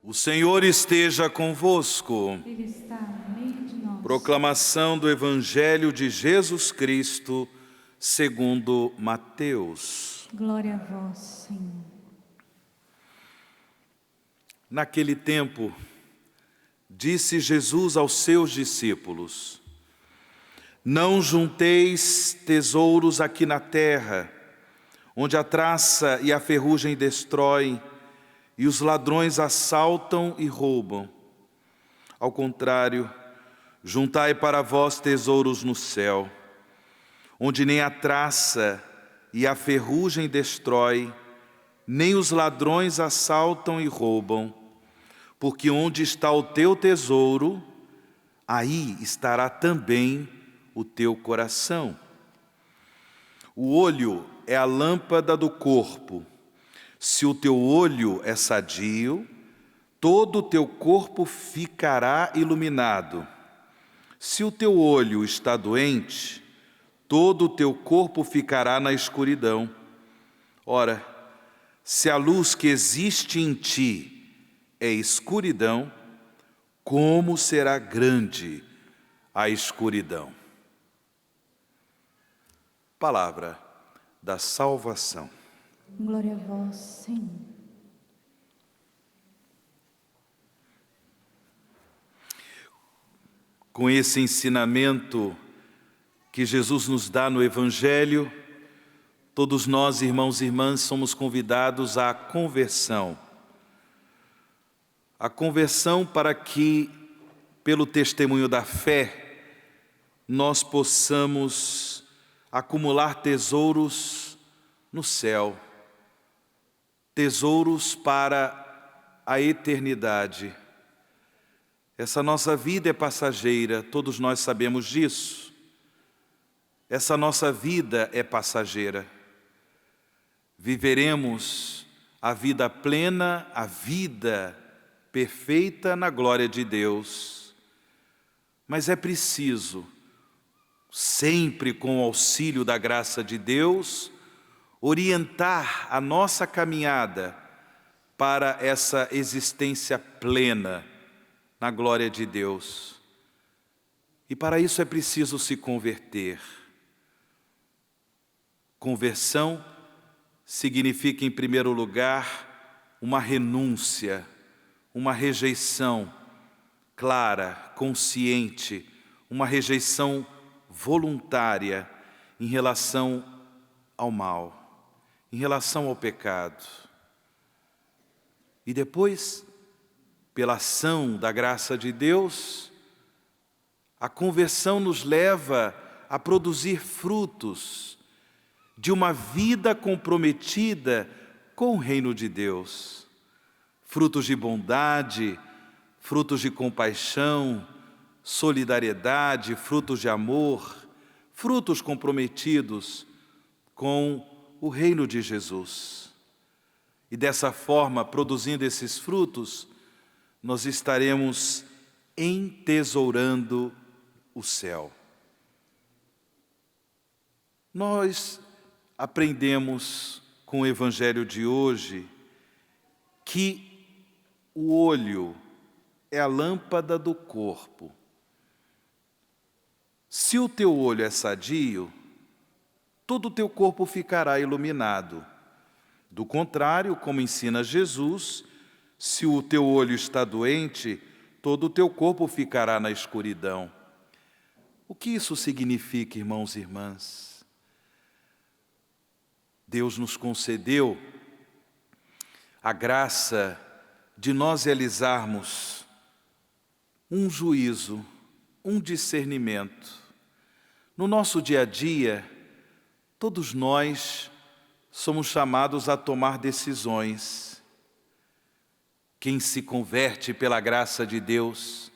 O Senhor esteja convosco. Ele está no meio de nós. Proclamação do Evangelho de Jesus Cristo, segundo Mateus. Glória a vós, Senhor. Naquele tempo, disse Jesus aos seus discípulos: Não junteis tesouros aqui na terra, onde a traça e a ferrugem destroem, e os ladrões assaltam e roubam. Ao contrário, juntai para vós tesouros no céu, onde nem a traça e a ferrugem destrói, nem os ladrões assaltam e roubam, porque onde está o teu tesouro, aí estará também o teu coração. O olho é a lâmpada do corpo. Se o teu olho é sadio, todo o teu corpo ficará iluminado. Se o teu olho está doente, todo o teu corpo ficará na escuridão. Ora, se a luz que existe em ti é escuridão, como será grande a escuridão? Palavra da salvação. Glória a vós, Senhor. Com esse ensinamento que Jesus nos dá no Evangelho, todos nós, irmãos e irmãs, somos convidados à conversão. A conversão para que, pelo testemunho da fé, nós possamos acumular tesouros no céu, tesouros para a eternidade. Essa nossa vida é passageira, todos nós sabemos disso. Essa nossa vida é passageira. Viveremos a vida plena, a vida perfeita na glória de Deus. Mas é preciso, sempre com o auxílio da graça de Deus, orientar a nossa caminhada para essa existência plena na glória de Deus. E para isso é preciso se converter. Conversão significa, em primeiro lugar, uma renúncia, uma rejeição clara, consciente, uma rejeição voluntária em relação ao mal, em relação ao pecado. E depois, pela ação da graça de Deus, a conversão nos leva a produzir frutos de uma vida comprometida com o reino de Deus. Frutos de bondade, frutos de compaixão, solidariedade, frutos de amor, frutos comprometidos com o reino de Jesus. E dessa forma, produzindo esses frutos, nós estaremos entesourando o céu. Nós aprendemos com o Evangelho de hoje que o olho é a lâmpada do corpo. Se o teu olho é sadio, todo o teu corpo ficará iluminado. Do contrário, como ensina Jesus, se o teu olho está doente, todo o teu corpo ficará na escuridão. O que isso significa, irmãos e irmãs? Deus nos concedeu a graça de nós realizarmos um juízo, um discernimento. No nosso dia a dia, todos nós somos chamados a tomar decisões. Quem se converte pela graça de Deus,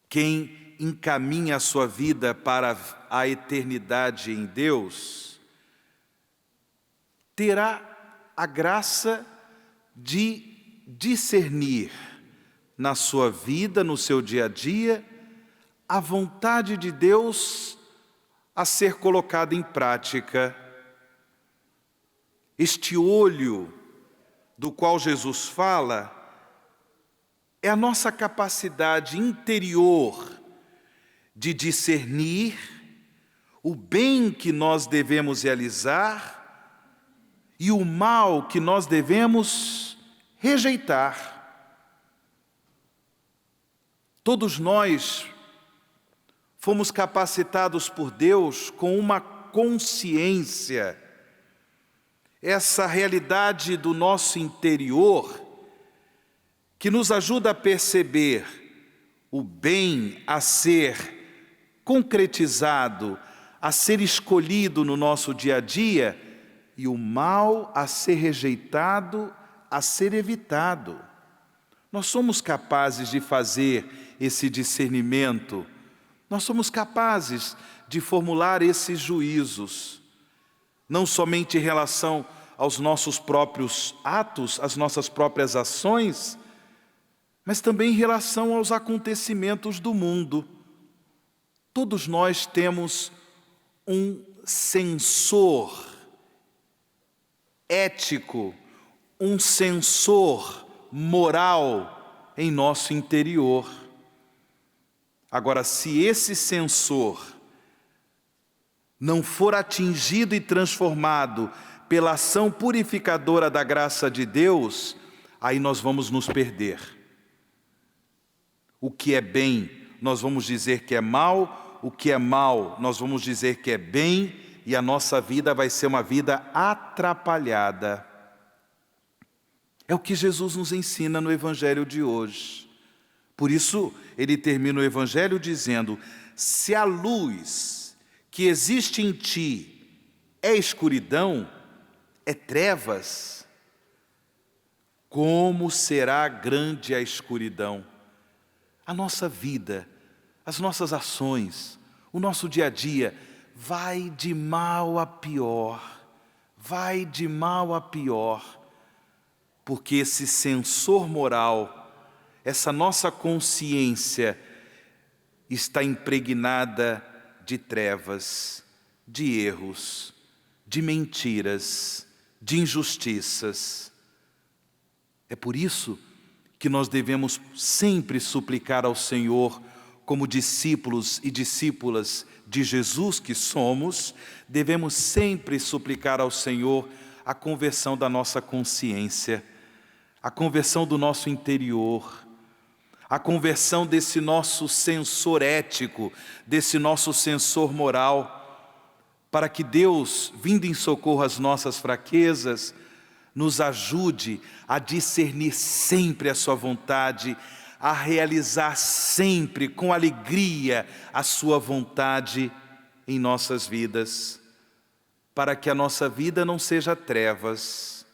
quem encaminha a sua vida para a eternidade em Deus, terá a graça de discernir na sua vida, no seu dia a dia, a vontade de Deus a ser colocada em prática. Este olho do qual Jesus fala é a nossa capacidade interior de discernir o bem que nós devemos realizar e o mal que nós devemos rejeitar. Todos nós fomos capacitados por Deus com uma consciência, essa realidade do nosso interior, que nos ajuda a perceber o bem a ser concretizado, a ser escolhido no nosso dia a dia, e o mal a ser rejeitado, a ser evitado. Nós somos capazes de fazer esse discernimento, nós somos capazes de formular esses juízos, não somente em relação aos nossos próprios atos, às nossas próprias ações, mas também em relação aos acontecimentos do mundo. Todos nós temos um sensor ético, um sensor moral em nosso interior. Agora, se esse sensor não for atingido e transformado pela ação purificadora da graça de Deus, aí nós vamos nos perder. O que é bem, nós vamos dizer que é mal, o que é mal, nós vamos dizer que é bem, e a nossa vida vai ser uma vida atrapalhada. É o que Jesus nos ensina no Evangelho de hoje. Por isso, ele termina o Evangelho dizendo: se a luz que existe em ti é escuridão, é trevas, como será grande a escuridão? A nossa vida, as nossas ações, o nosso dia a dia, vai de mal a pior, vai de mal a pior, porque esse sensor moral, essa nossa consciência está impregnada de trevas, de erros, de mentiras, de injustiças. É por isso que nós devemos sempre suplicar ao Senhor, como discípulos e discípulas de Jesus que somos, devemos sempre suplicar ao Senhor a conversão da nossa consciência, a conversão do nosso interior, a conversão desse nosso sensor ético, desse nosso sensor moral, para que Deus, vindo em socorro às nossas fraquezas, nos ajude a discernir sempre a sua vontade, a realizar sempre com alegria a sua vontade em nossas vidas, para que a nossa vida não seja trevas.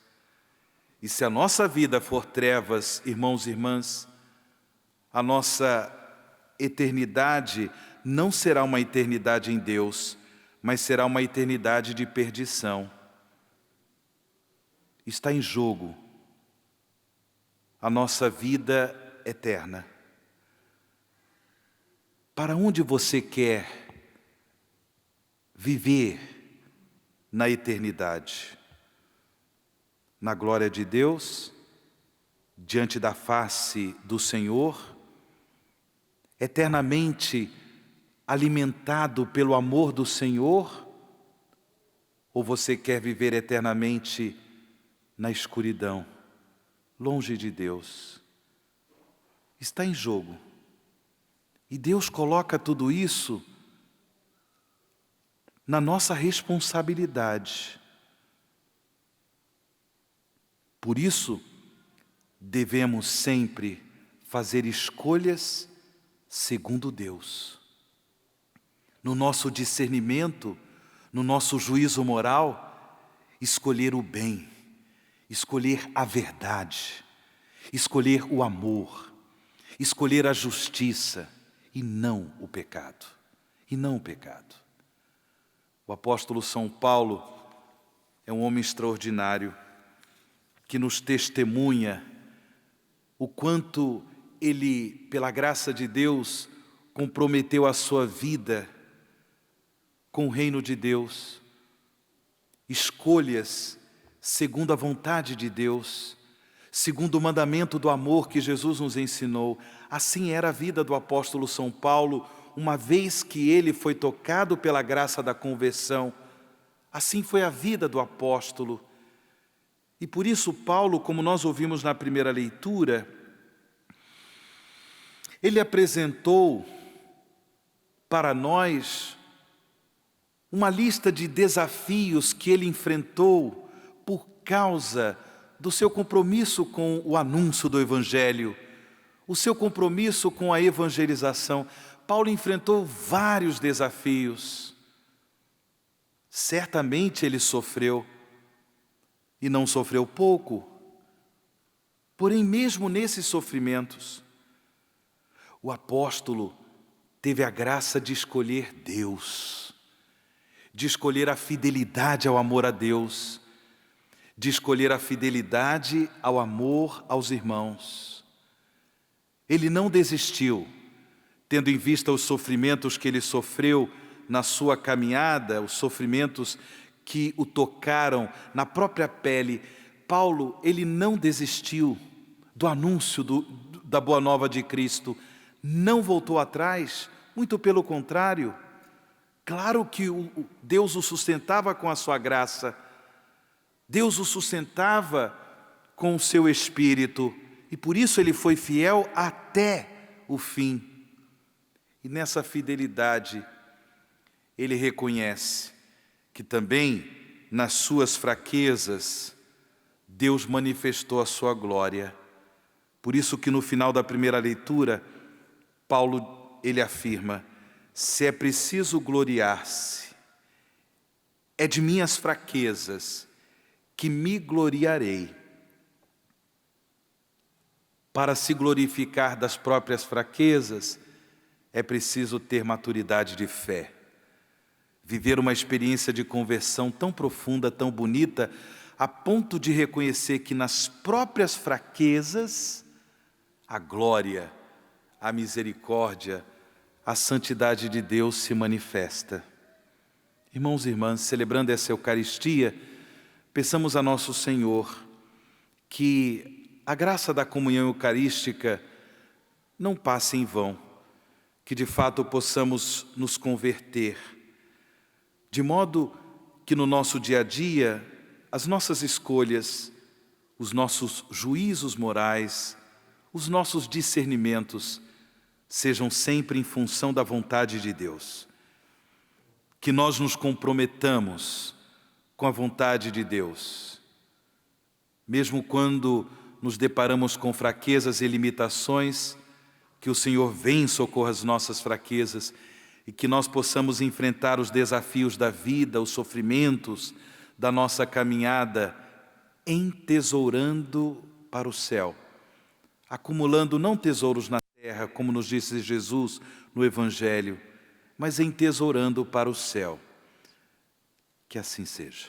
E se a nossa vida for trevas, irmãos e irmãs, a nossa eternidade não será uma eternidade em Deus, mas será uma eternidade de perdição. Está em jogo a nossa vida eterna. Para onde você quer viver na eternidade? Na glória de Deus, diante da face do Senhor, eternamente alimentado pelo amor do Senhor? Ou você quer viver eternamente na escuridão, longe de Deus? Está em jogo. E Deus coloca tudo isso na nossa responsabilidade. Por isso, devemos sempre fazer escolhas segundo Deus. No nosso discernimento, no nosso juízo moral, escolher o bem, escolher a verdade, escolher o amor, escolher a justiça e não o pecado. E não o pecado. O apóstolo São Paulo é um homem extraordinário que nos testemunha o quanto ele, pela graça de Deus, comprometeu a sua vida com o reino de Deus, escolhas segundo a vontade de Deus, segundo o mandamento do amor que Jesus nos ensinou. Assim era a vida do apóstolo São Paulo, uma vez que ele foi tocado pela graça da conversão. Assim foi a vida do apóstolo. E por isso Paulo, como nós ouvimos na primeira leitura, ele apresentou para nós uma lista de desafios que ele enfrentou por causa do seu compromisso com o anúncio do Evangelho, o seu compromisso com a evangelização. Paulo enfrentou vários desafios. Certamente ele sofreu, e não sofreu pouco. Porém, mesmo nesses sofrimentos, o apóstolo teve a graça de escolher Deus, de escolher a fidelidade ao amor a Deus, de escolher a fidelidade ao amor aos irmãos. Ele não desistiu, tendo em vista os sofrimentos que ele sofreu na sua caminhada, os sofrimentos que o tocaram na própria pele. Paulo, ele não desistiu do anúncio da Boa Nova de Cristo, não voltou atrás, muito pelo contrário. Claro que Deus o sustentava com a sua graça, Deus o sustentava com o seu Espírito, e por isso ele foi fiel até o fim. E nessa fidelidade, ele reconhece que também nas suas fraquezas, Deus manifestou a sua glória. Por isso que no final da primeira leitura, Paulo, ele afirma: se é preciso gloriar-se, é de minhas fraquezas que me gloriarei. Para se glorificar das próprias fraquezas, é preciso ter maturidade de fé. Viver uma experiência de conversão tão profunda, tão bonita, a ponto de reconhecer que nas próprias fraquezas, a glória, a misericórdia, a santidade de Deus se manifesta. Irmãos e irmãs, celebrando essa Eucaristia, peçamos a nosso Senhor que a graça da comunhão eucarística não passe em vão, que de fato possamos nos converter, de modo que no nosso dia a dia, as nossas escolhas, os nossos juízos morais, os nossos discernimentos sejam sempre em função da vontade de Deus. Que nós nos comprometamos com a vontade de Deus, mesmo quando nos deparamos com fraquezas e limitações, que o Senhor venha em socorro às nossas fraquezas e que nós possamos enfrentar os desafios da vida, os sofrimentos da nossa caminhada, entesourando para o céu, acumulando não tesouros na terra, como nos disse Jesus no Evangelho, mas entesourando para o céu. Que assim seja.